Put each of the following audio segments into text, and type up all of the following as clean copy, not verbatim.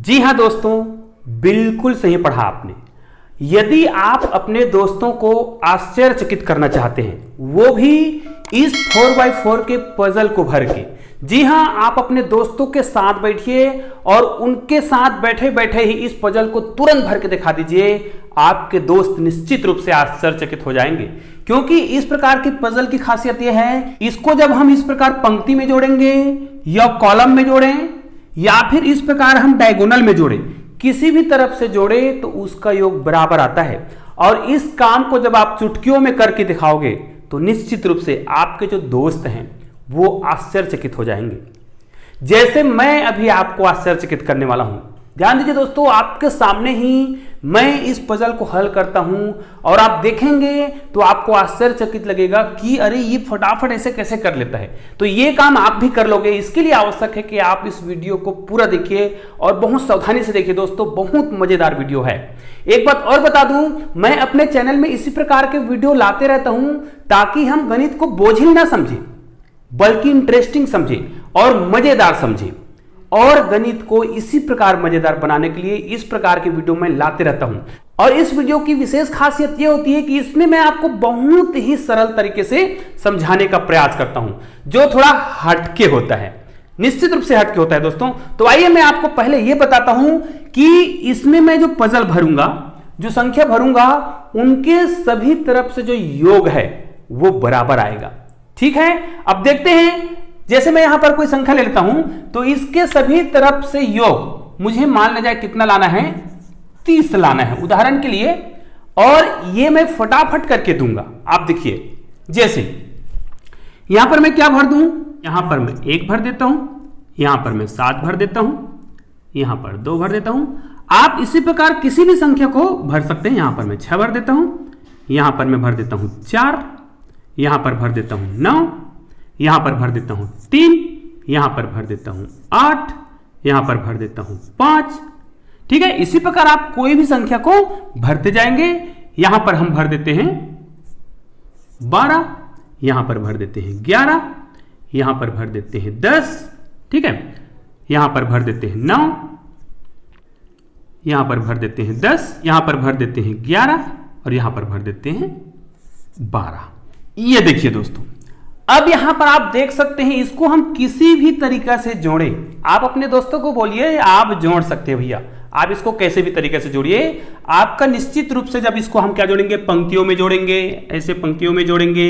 जी हाँ दोस्तों, बिल्कुल सही पढ़ा आपने। यदि आप अपने दोस्तों को आश्चर्यचकित करना चाहते हैं, वो भी इस 4x4 के पजल को भर के, जी हाँ, आप अपने दोस्तों के साथ बैठिए और उनके साथ बैठे बैठे ही इस पजल को तुरंत भर के दिखा दीजिए। आपके दोस्त निश्चित रूप से आश्चर्यचकित हो जाएंगे, क्योंकि इस प्रकार की पजल की खासियत यह है, इसको जब हम इस प्रकार पंक्ति में जोड़ेंगे या कॉलम में जोड़ें या फिर इस प्रकार हम डायगोनल में जोड़ें, किसी भी तरफ से जोड़े तो उसका योग बराबर आता है। और इस काम को जब आप चुटकियों में करके दिखाओगे तो निश्चित रूप से आपके जो दोस्त हैं वो आश्चर्यचकित हो जाएंगे, जैसे मैं अभी आपको आश्चर्यचकित करने वाला हूं। ध्यान दीजिए दोस्तों, आपके सामने ही मैं इस पजल को हल करता हूं और आप देखेंगे तो आपको आश्चर्यचकित लगेगा कि अरे ये फटाफट ऐसे कैसे कर लेता है। तो ये काम आप भी कर लोगे। इसके लिए आवश्यक है कि आप इस वीडियो को पूरा देखिए और बहुत सावधानी से देखिए दोस्तों, बहुत मजेदार वीडियो है। एक बात और बता दूं, मैं अपने चैनल में इसी प्रकार के वीडियो लाते रहता हूं ताकि हम गणित को बोझिल ना समझें, बल्कि इंटरेस्टिंग समझें और मजेदार समझें। और गणित को इसी प्रकार मजेदार बनाने के लिए इस प्रकार के वीडियो मैं लाते रहता हूं। और इस वीडियो की विशेष खासियत यह होती है कि इसमें मैं आपको बहुत ही सरल तरीके से समझाने का प्रयास करता हूं, जो थोड़ा हटके होता है, निश्चित रूप से हटके होता है दोस्तों। तो आइए मैं आपको पहले यह बताता हूं कि इसमें मैं जो पजल भरूंगा, जो संख्या भरूंगा, उनके सभी तरफ से जो योग है वो बराबर आएगा। ठीक है, अब देखते हैं। जैसे मैं यहां पर कोई संख्या ले लेता हूं तो इसके सभी तरफ से योग मुझे मान लिया जाए कितना लाना है, 30 लाना है उदाहरण के लिए। और ये मैं फटाफट करके दूंगा। आप देखिए, जैसे यहां पर मैं क्या भर दूं, यहां पर मैं 1 भर देता हूं, यहां पर मैं 7 भर देता हूं, यहां पर 2 भर देता हूं। आप इसी प्रकार किसी भी संख्या को भर सकते हैं। यहां पर मैं 6 भर देता हूं, यहां पर मैं भर देता हूं 4, यहां पर भर देता हूं 9, यहां पर भर देता हूं 3, यहां पर भर देता हूं 8, यहां पर भर देता हूं 5। ठीक है, इसी प्रकार आप कोई भी संख्या को भरते जाएंगे। यहां पर हम भर देते हैं 12, यहां पर भर देते हैं 11, यहां पर भर देते हैं 10, ठीक है, यहां पर भर देते हैं 9, यहां पर भर देते हैं 10, यहां पर भर देते हैं 11 और यहां पर भर देते हैं 12। ये देखिए दोस्तों, अब यहां पर आप देख सकते हैं, इसको हम किसी भी तरीका से जोड़ें। आप अपने दोस्तों को बोलिए, आप जोड़ सकते हैं भैया, आप इसको कैसे भी तरीके से जोड़िए। आपका निश्चित रूप से जब इसको हम क्या जोड़ेंगे, पंक्तियों में जोड़ेंगे, ऐसे पंक्तियों में जोड़ेंगे,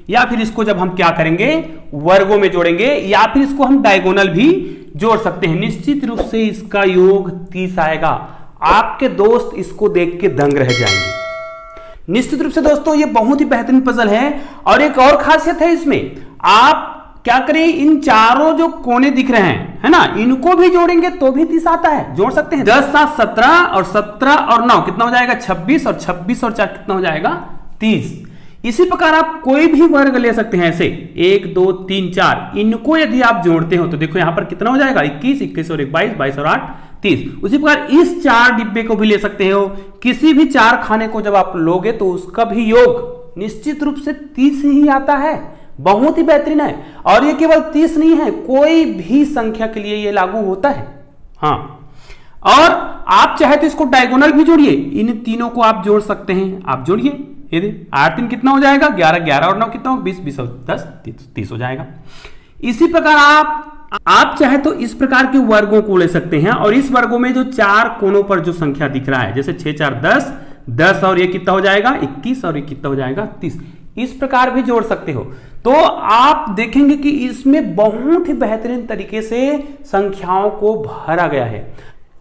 या फिर इसको जब हम क्या करेंगे, वर्गों में जोड़ेंगे, या फिर इसको हम डायगोनल भी जोड़ सकते हैं। निश्चित रूप से इसका योग 30 आएगा। आपके दोस्त इसको देख के दंग रह जाएंगे। निश्चित रूप से दोस्तों ये बहुत ही बेहतरीन पजल है। और एक और खासियत है इसमें, आप क्या करें, इन चारों जो कोने दिख रहे हैं, है ना, इनको भी जोड़ेंगे तो भी 30 आता है, जोड़ सकते हैं। 10 7 17 और 17 और 9 कितना हो जाएगा, 26 और 26 और 4 कितना हो जाएगा, 30। इसी प्रकार आप कोई भी वर्ग ले सकते हैं, ऐसे 1 2 3 4, इनको यदि आप जोड़ते हो तो देखो यहां पर कितना हो जाएगा, 21 21 और 1 22 22 और 8 30। उसी प्रकार इस 4 डिब्बे को भी ले सकते हो। किसी भी 4 खाने को जब आप लोगे तो उसका भी योग निश्चित रूप से 30 ही आता है। बहुत ही बेहतरीन है। और ये केवल 30 नहीं है, कोई भी संख्या के लिए ये लागू होता है। हाँ, और आप चाहे तो इसको डायगोनल भी जोड़िए, इन तीनों को आप जोड़ सकते हैं। आप जोड़िए, ये 8 3 कितना हो जाएगा, 11 11 और 9 कितना हो, 20 20 और 10 30 हो जाएगा। इसी प्रकार आप चाहे तो इस प्रकार के वर्गों को ले सकते हैं। और इस वर्गों में जो 4 कोनों पर जो संख्या दिख रहा है, जैसे 6 4 10, 10 और ये कितना हो जाएगा, 21 और ये कितना हो जाएगा, 30, इस प्रकार भी जोड़ सकते हो। तो आप देखेंगे कि इसमें बहुत ही बेहतरीन तरीके से संख्याओं को भरा गया है।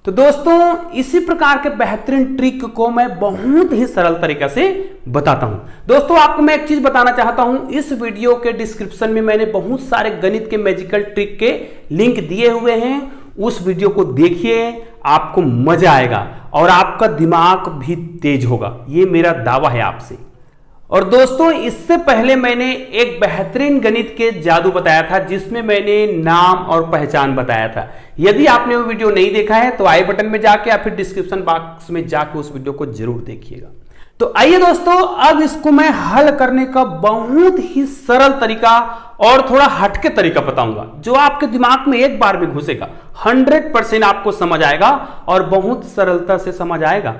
तो दोस्तों इसी प्रकार के बेहतरीन ट्रिक को मैं बहुत ही सरल तरीके से बताता हूं। दोस्तों आपको मैं एक चीज बताना चाहता हूं, इस वीडियो के डिस्क्रिप्शन में मैंने बहुत सारे गणित के मैजिकल ट्रिक के लिंक दिए हुए हैं। उस वीडियो को देखिए, आपको मजा आएगा और आपका दिमाग भी तेज होगा, ये मेरा दावा है आपसे। और दोस्तों इससे पहले मैंने एक बेहतरीन गणित के जादू बताया था, जिसमें मैंने नाम और पहचान बताया था। यदि आपने वो वीडियो नहीं देखा है तो आई बटन में जाके या फिर डिस्क्रिप्शन बॉक्स में जाके उस वीडियो को जरूर देखिएगा। तो आइए दोस्तों, अब इसको मैं हल करने का बहुत ही सरल तरीका और थोड़ा हटके तरीका बताऊंगा, जो आपके दिमाग में एक बार में घुसेगा, 100% आपको समझ आएगा और बहुत सरलता से समझ आएगा।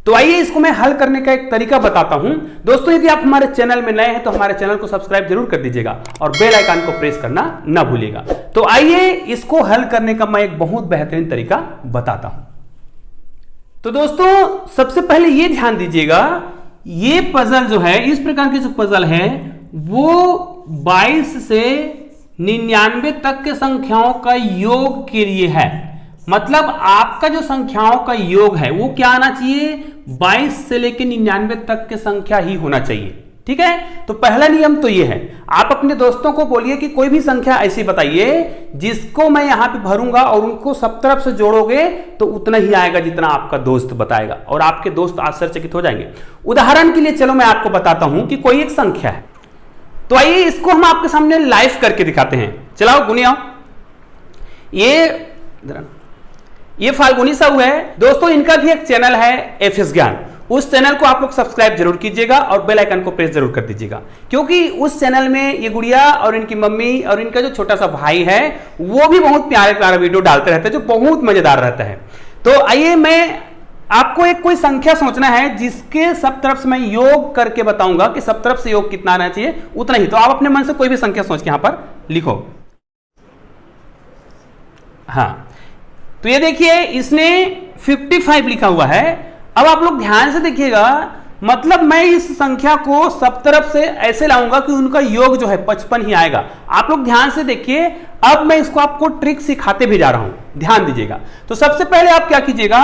तो आइए इसको मैं हल करने का एक तरीका बताता हूं। दोस्तों, यदि आप हमारे चैनल में नए हैं तो हमारे चैनल को सब्सक्राइब जरूर कर दीजिएगा और बेल आइकन को प्रेस करना ना भूलिएगा। तो आइए इसको हल करने का मैं एक बहुत बेहतरीन तरीका बताता हूं। तो दोस्तों, सबसे पहले ये ध्यान दीजिएगा, ये पजल जो है, इस प्रकार की जो पजल है वो 22 से 99 तक के संख्याओं का योग के लिए है। मतलब आपका जो संख्याओं का योग है वो क्या आना चाहिए, 22 से लेकर 99 तक के संख्या ही होना चाहिए। ठीक है, तो पहला नियम तो ये है। आप अपने दोस्तों को बोलिए कि कोई भी संख्या ऐसी बताइए जिसको मैं यहां पे भरूंगा और उनको सब तरफ से जोड़ोगे तो उतना ही आएगा जितना आपका दोस्त बताएगा, और आपके दोस्त आश्चर्यचकित हो जाएंगे। उदाहरण के लिए चलो मैं आपको बताता हूं कि कोई एक संख्या है, तो आइए इसको हम आपके सामने लाइव करके दिखाते हैं। चलाओ गुनिया, ये फाल्गुनी साहू है दोस्तों, इनका भी एक चैनल है एफएस ज्ञान। उस चैनल को आप लोग सब्सक्राइब जरूर कीजिएगा और बेल आइकन को प्रेस जरूर कर दीजिएगा, क्योंकि उस चैनल में ये गुड़िया और इनकी मम्मी और इनका जो छोटा सा भाई है वो भी बहुत प्यारे प्यारे वीडियो डालते रहते हैं, जो बहुत मजेदार रहता है। तो आइए, मैं आपको एक कोई संख्या सोचना है जिसके सब तरफ से मैं योग करके बताऊंगा कि सब तरफ से योग कितना आना चाहिए, उतना ही। तो आप अपने मन से कोई भी संख्या सोच के यहां पर लिखो। हाँ, तो ये देखिए, इसने 55 लिखा हुआ है। अब आप लोग ध्यान से देखिएगा, मतलब मैं इस संख्या को सब तरफ से ऐसे लाऊंगा कि उनका योग जो है 55 ही आएगा। आप लोग ध्यान से देखिए, अब मैं इसको आपको ट्रिक सिखाते भी जा रहा हूं, ध्यान दीजिएगा। तो सबसे पहले आप क्या कीजिएगा,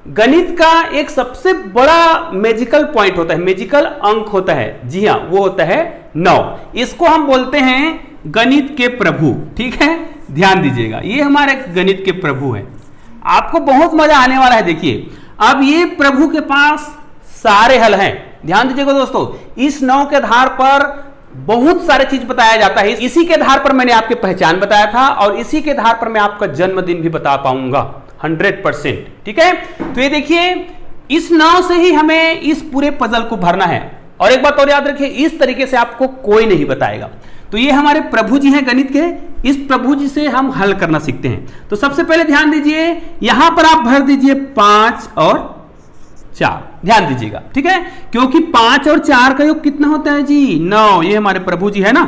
गणित का एक सबसे बड़ा मैजिकल पॉइंट होता है, मैजिकल अंक होता है, जी हाँ, वो होता है 9। इसको हम बोलते हैं गणित के प्रभु। ठीक है, ध्यान दीजिएगा, ये हमारे गणित के प्रभु है। आपको बहुत मजा आने वाला है। देखिए, अब ये प्रभु के पास सारे हल हैं। ध्यान दीजिएगा दोस्तों, इस 9 के आधार पर बहुत सारे चीज बताया जाता है। इसी के आधार पर मैंने आपकी पहचान बताया था और इसी के आधार पर मैं आपका जन्मदिन भी बता पाऊंगा 100%। ठीक है, तो ये देखिए, इस 9 से ही हमें इस पूरे पजल को भरना है। और एक बात और याद रखिए, इस तरीके से आपको कोई नहीं बताएगा। तो ये हमारे प्रभु जी हैं गणित के, इस प्रभु जी से हम हल करना सीखते हैं। तो सबसे पहले ध्यान दीजिए, यहां पर आप भर दीजिए 5 और 4। ध्यान दीजिएगा, ठीक है, क्योंकि 5 और 4 का योग कितना होता है जी, 9। ये हमारे प्रभु जी है ना,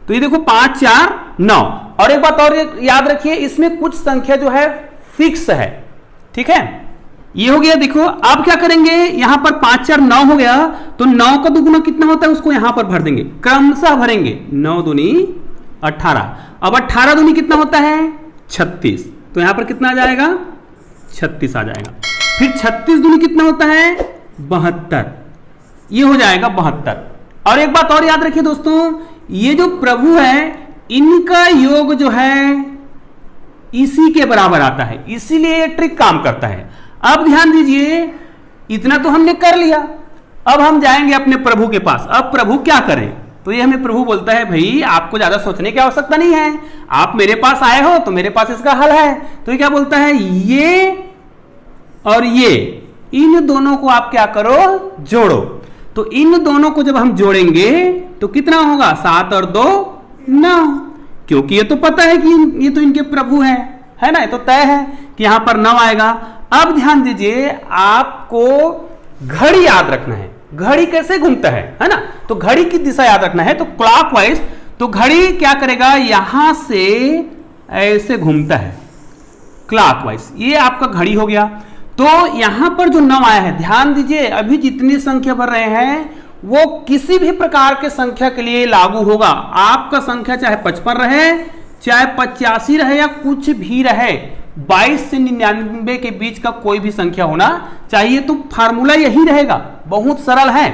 तो ये देखो 5 4 9। और एक बात और याद रखिए, इसमें कुछ संख्या जो है फिक्स है। ठीक है, ये हो गया। देखो अब क्या करेंगे, यहां पर 5 4 9 हो गया, तो 9 का दुगुना कितना होता है उसको यहां पर भर देंगे, क्रमशः भरेंगे। 9 दूनी 18। अब 18 दूनी कितना होता है 36, तो यहां पर कितना आ जाएगा 36 आ जाएगा। फिर 36 दूनी कितना होता है 72, ये हो जाएगा 72। और एक बात और याद रखिए दोस्तों, ये जो प्रभु है इनका योग जो है इसी के बराबर आता है, इसीलिए ये ट्रिक काम करता है। अब ध्यान दीजिए, इतना तो हमने कर लिया, अब हम जाएंगे अपने प्रभु के पास। अब प्रभु क्या करें, तो ये हमें प्रभु बोलता है, भाई आपको ज्यादा सोचने की आवश्यकता नहीं है, आप मेरे पास आए हो तो मेरे पास इसका हल है। तो ये क्या बोलता है, ये और ये, इन दोनों को आप क्या करो, जोड़ो। तो इन दोनों को जब हम जोड़ेंगे तो कितना होगा, 7 और 2 9, क्योंकि ये तो पता है कि ये तो इनके प्रभु है ना, ये तो तय है कि यहां पर 9 आएगा। अब ध्यान दीजिए, आपको घड़ी याद रखना है, घड़ी कैसे घूमता है ना, तो घड़ी की दिशा याद रखना है। तो क्लॉकवाइज, तो घड़ी क्या करेगा, यहां से ऐसे घूमता है क्लॉकवाइज, ये आपका घड़ी हो गया। तो यहां पर जो 9 आया है, ध्यान दीजिए, अभी जितनी संख्या भर रहे हैं वो किसी भी प्रकार के संख्या के लिए लागू होगा। आपका संख्या चाहे 55 रहे, चाहे 85 रहे या कुछ भी रहे, 22 से 99 के बीच का कोई भी संख्या होना चाहिए। तो फार्मूला यही रहेगा, बहुत सरल है।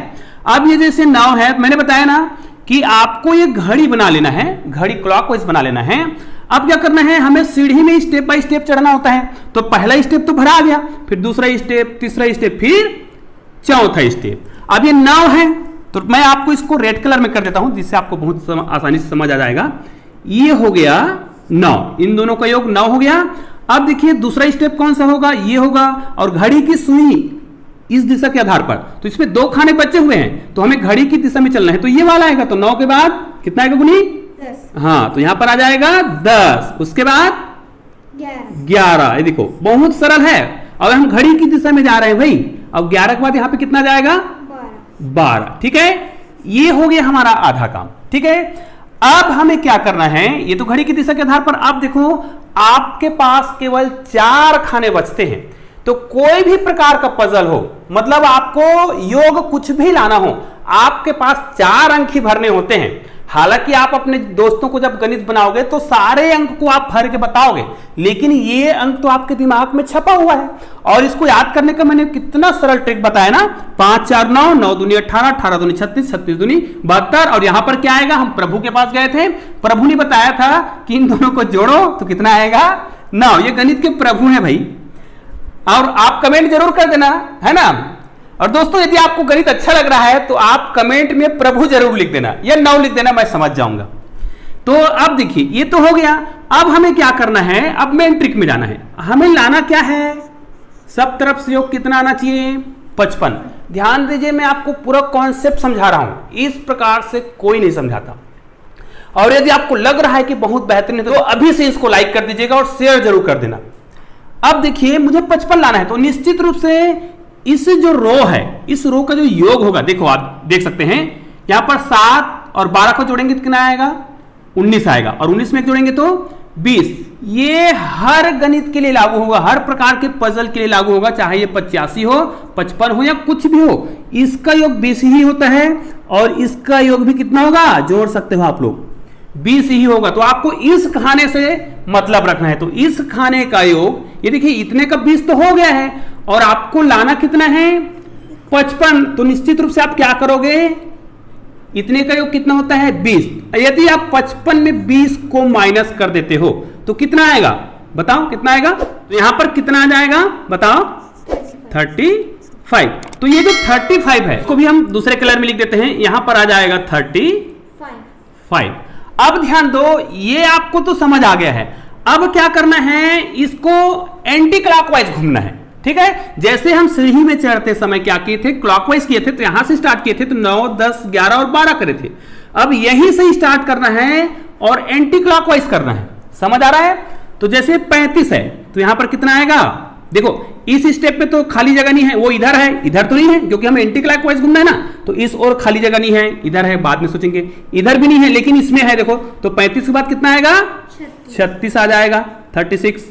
अब ये जैसे 9 है, मैंने बताया ना कि आपको ये घड़ी बना लेना है, घड़ी क्लॉकवाइज बना लेना है। अब क्या करना है, हमें सीढ़ी में स्टेप बाय स्टेप चढ़ना होता है। तो पहला स्टेप तो भरा गया, फिर दूसरा स्टेप, तीसरा स्टेप, फिर चौथा स्टेप। अब ये 9 है, तो मैं आपको इसको रेड कलर में कर देता हूं जिससे आपको बहुत आसानी से समझ आ जाएगा। ये हो गया 9, इन दोनों का योग 9 हो गया। अब देखिए दूसरा स्टेप कौन सा होगा, ये होगा, और घड़ी की सुई इस दिशा के आधार पर, तो इसमें 2 खाने बचे हुए हैं, तो हमें घड़ी की दिशा में चलना है, तो ये वाला आएगा, तो 9 के बाद कितना आएगा गुनी? 10। हाँ, तो यहां पर आ जाएगा 10, उसके बाद 11। ये देखो बहुत सरल है। अब हम घड़ी की दिशा में जा रहे हैं भाई, अब 11 के बाद यहां पे कितना जाएगा? 12। ठीक है, ये हो गया हमारा आधा काम। ठीक है, अब हमें क्या करना है, ये तो घड़ी की दिशा के आधार पर आप देखो आपके पास केवल 4 खाने बचते हैं, तो कोई भी प्रकार का पजल हो, मतलब आपको योग कुछ भी लाना हो, आपके पास 4 अंक ही भरने होते हैं। हालांकि आप अपने दोस्तों को जब गणित बनाओगे तो सारे अंक को आप भर के बताओगे, लेकिन ये अंक तो आपके दिमाग में छपा हुआ है, और इसको याद करने का मैंने कितना सरल ट्रिक बताया ना, 5 4 9, 9 दूनी 18, 18 दूनी 36, 36 दूनी 72, और यहां पर क्या आएगा? हम प्रभु के पास गए थे, प्रभु ने बताया था कि इन दोनों को जोड़ो तो कितना आएगा? 9। ये गणित के प्रभु हैं भाई, और आप कमेंट जरूर कर देना, है ना। और दोस्तों यदि आपको गणित अच्छा लग रहा है तो आप कमेंट में प्रभु जरूर लिख देना या 9 लिख देना, मैं समझ जाऊंगा। तो अब देखिए ये तो हो गया, अब हमें क्या करना है, अब मेन ट्रिक में जाना है। हमें लाना क्या है? सब तरफ से योग कितना आना चाहिए? 55। ध्यान दीजिए, मैं आपको पूरा कॉन्सेप्ट समझा रहा हूं, इस प्रकार से कोई नहीं समझाता। और यदि आपको लग रहा है कि बहुत बेहतरीन है तो अभी से इसको लाइक कर दीजिएगा और शेयर जरूर कर देना। अब देखिए मुझे 55 लाना है, तो निश्चित रूप से इस जो रो है, इस रो का जो योग होगा, देखो आप देख सकते हैं यहां पर 7 और 12 को जोड़ेंगे तो कितना आएगा? 19 आएगा, और 19 में जोड़ेंगे तो 20। ये हर गणित के लिए लागू होगा, हर प्रकार के पजल के लिए लागू होगा, चाहे ये 85 हो, 55 हो या कुछ भी हो, इसका योग 20 ही होता है, और इसका योग भी कितना होगा? जोड़ सकते हो आप लोग, 20 ही होगा। तो आपको इस खाने से मतलब रखना है, तो इस खाने का योग, ये देखिए इतने का 20 तो हो गया है, और आपको लाना कितना है? 55। तो निश्चित रूप से आप क्या करोगे? इतने का योग कितना होता है? 20। यदि आप 55 में 20 को माइनस कर देते हो तो कितना आएगा? बताओ कितना आएगा? तो यहां पर कितना आ जाएगा बताओ? 35। तो ये जो 35 है इसको भी हम दूसरे कलर में लिख देते हैं, यहां पर आ जाएगा 35। अब ध्यान दो, ये आपको तो समझ आ गया है। अब क्या करना है, इसको एंटी क्लॉकवाइज घूमना है। ठीक है, जैसे हम सीढ़ी में चढ़ते समय क्या किए थे? क्लॉकवाइज किए थे, तो यहां से स्टार्ट किए थे, तो 9 10 11 और 12 करे थे। अब यहीं से स्टार्ट करना है और एंटी क्लॉकवाइज करना है। समझ आ रहा है? तो जैसे 35 है तो यहां पर कितना आएगा? देखो इस स्टेप पे तो खाली जगह नहीं है, वो इधर है, इधर तो नहीं है क्योंकि हमें एंटी क्लॉकवाइज घूमना है ना, तो इस और खाली जगह नहीं है, इधर है, बाद में सोचेंगे। इधर भी नहीं है लेकिन इसमें है, देखो तो 35 के बाद कितना आएगा? 36 आ जाएगा, 36।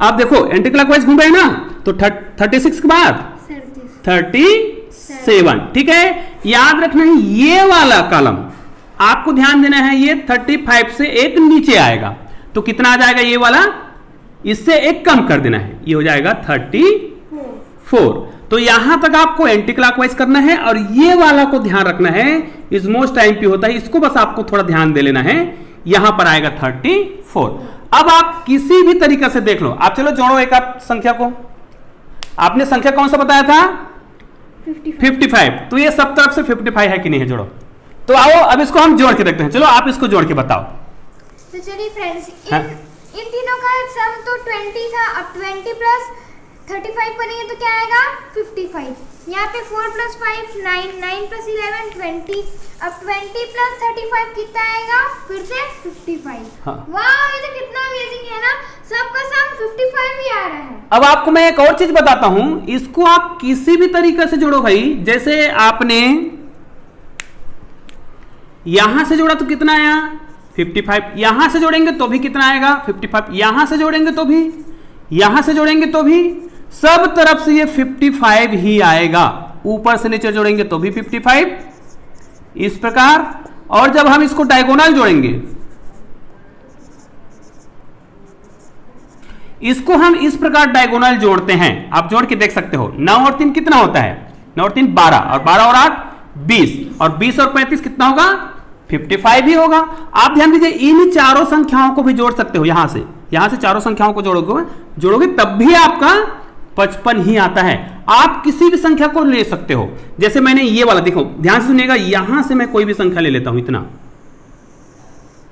आप देखो एंटी क्लॉकवाइज घूम रहे हैं ना, तो 36 के बाद 37। ठीक है, याद रखना है ये वाला कॉलम आपको ध्यान देना है, ये 35 से एक नीचे आएगा, तो कितना आ जाएगा? ये वाला इससे एक कम कर देना है, ये हो जाएगा 34। तो यहां तक आपको एंटी क्लॉकवाइज करना है, और ये वाला को ध्यान रखना है, इस मोस्ट टाइम पे होता है, इसको बस आपको थोड़ा ध्यान दे लेना है। यहां पर आएगा 34। अब आप किसी भी तरीका से देख लो, आप चलो जोड़ो एक आप संख्या को। आपने संख्या कौन सा बताया था? 55। तो ये सब तरफ से 55 है कि नहीं है? जोड़ो। तो आओ अब इसको हम जोड़ के देखते हैं, चलो आप इसको जोड़ के बताओ। तो चलिए फ्रेंड्स, इन तीनों का सम तो 20 था, अब 20 प्लस 35 करेंगे तो क्या आएगा? 55। यहाँ पे 4 + 5 9, 9 + 11 20, अब 20 + 35 कितना आएगा? फिर से 55। हाँ। वाह, ये तो कितना अमेजिंग है ना, सबका सम 55 ही आ रहा है। अब आपको मैं एक और चीज बताता हूं, इसको आप किसी भी तरीके से जोड़ो भाई। जैसे आपने यहां से जोड़ा तो कितना आया? 55। यहां से जोड़ेंगे तो भी कितना आएगा? 55। यहां से जोड़ेंगे तो भी, यहां से जोड़ेंगे तो भी, सब तरफ से ये 55 ही आएगा। ऊपर से नीचे जोड़ेंगे तो भी 55, इस प्रकार। और जब हम इसको डायगोनल जोड़ेंगे, इसको हम इस प्रकार डायगोनल जोड़ते हैं, आप जोड़ के देख सकते हो। 9 और 3 कितना होता है? 9 और 3 12, और 12 और 8 20, और 20 और 35 कितना होगा? 55 ही होगा। आप ध्यान दीजिए, इन चारों संख्याओं को भी जोड़ सकते हो। यहां से चारों संख्याओं को जोड़ोगे तब भी आपका 55 ही आता है। आप किसी भी संख्या को ले सकते हो। जैसे मैंने ये वाला, देखो ध्यान से सुनिएगा, यहां से मैं कोई भी संख्या ले लेता हूं,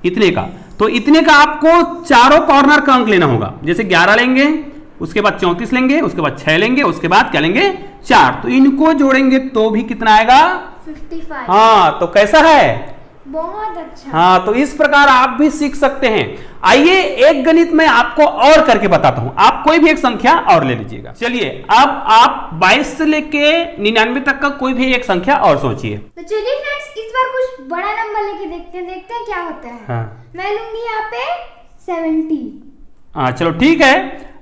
इतने का, तो इतने का आपको चारों कॉर्नर का अंक लेना होगा। जैसे 11 लेंगे, उसके बाद 34 लेंगे, उसके बाद 6 लेंगे, उसके बाद क्या लेंगे 4। तो इनको जोड़ेंगे तो भी कितना आएगा 55। हाँ, तो कैसा है, बहुत अच्छा। हाँ, तो इस प्रकार आप भी सीख सकते हैं। आइए एक गणित में आपको और करके बताता हूं, आप कोई भी एक संख्या और ले लीजिएगा। चलिए अब आप 22 से लेके 99 तक का कोई भी एक संख्या और सोचिए। तो चलिए फ्रेंड्स, इस बार कुछ बड़ा नंबर लेके देखते हैं क्या होता है। हाँ। मैं लूंगी यहाँ पे 70। हाँ चलो ठीक है,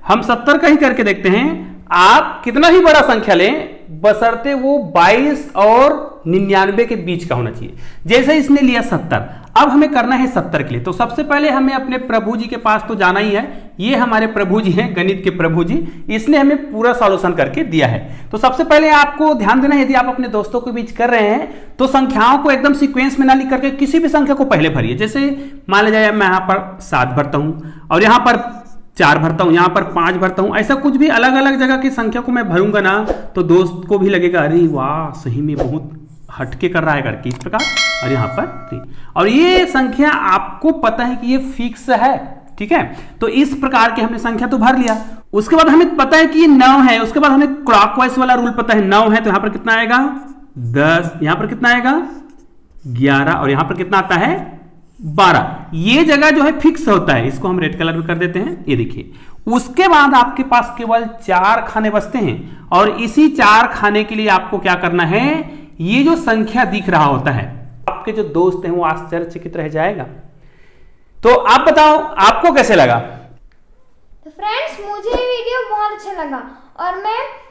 हम 70 का ही करके देखते हैं। आप कितना ही बड़ा संख्या लें, बशर्ते वो 22 और 99 के बीच का होना चाहिए। जैसे इसने लिया 70, अब हमें करना है 70 के लिए। तो सबसे पहले हमें अपने प्रभु जी के पास तो जाना ही है। ये हमारे प्रभु जी हैं, गणित के प्रभु जी, इसने हमें पूरा सॉल्यूशन करके दिया है। तो सबसे पहले आपको ध्यान देना है, यदि आप अपने दोस्तों के बीच कर रहे हैं तो संख्याओं को एकदम सीक्वेंस में ना लिख करके किसी भी संख्या को पहले भरिए। जैसे मान लीजिए मैं यहाँ पर 7 भरता हूँ और यहाँ पर 4 भरता हूं, यहां पर 5 भरता हूं। ऐसा कुछ भी अलग अलग जगह की संख्या को मैं भरूंगा ना, तो दोस्त को भी लगेगा अरे वाह सही में बहुत हटके कर रहा है करके, इस प्रकार। और यहां पर 3, और ये संख्या आपको पता है कि ये फिक्स है, ठीक है। तो इस प्रकार के हमने संख्या तो भर लिया। उसके बाद हमें पता है कि ये 9 है। उसके बाद हमें क्लॉकवाइज वाला रूल पता है, 9 है तो यहां पर कितना आएगा 10, यहां पर कितना आएगा 11, और यहां पर कितना आता है 12। ये जगह जो है फिक्स होता है, इसको हम रेड कलर में कर देते हैं, ये देखिए। उसके बाद आपके पास केवल 4 खाने बचते हैं, और इसी 4 खाने के लिए आपको क्या करना है, ये जो संख्या दिख रहा होता है, आपके जो दोस्त हैं वो आश्चर्यचकित रह जाएगा। तो आप बताओ आपको कैसे लगा। तो फ्रेंड्स, मुझे ये वीडियो बहुत अच्छा लगा और मैं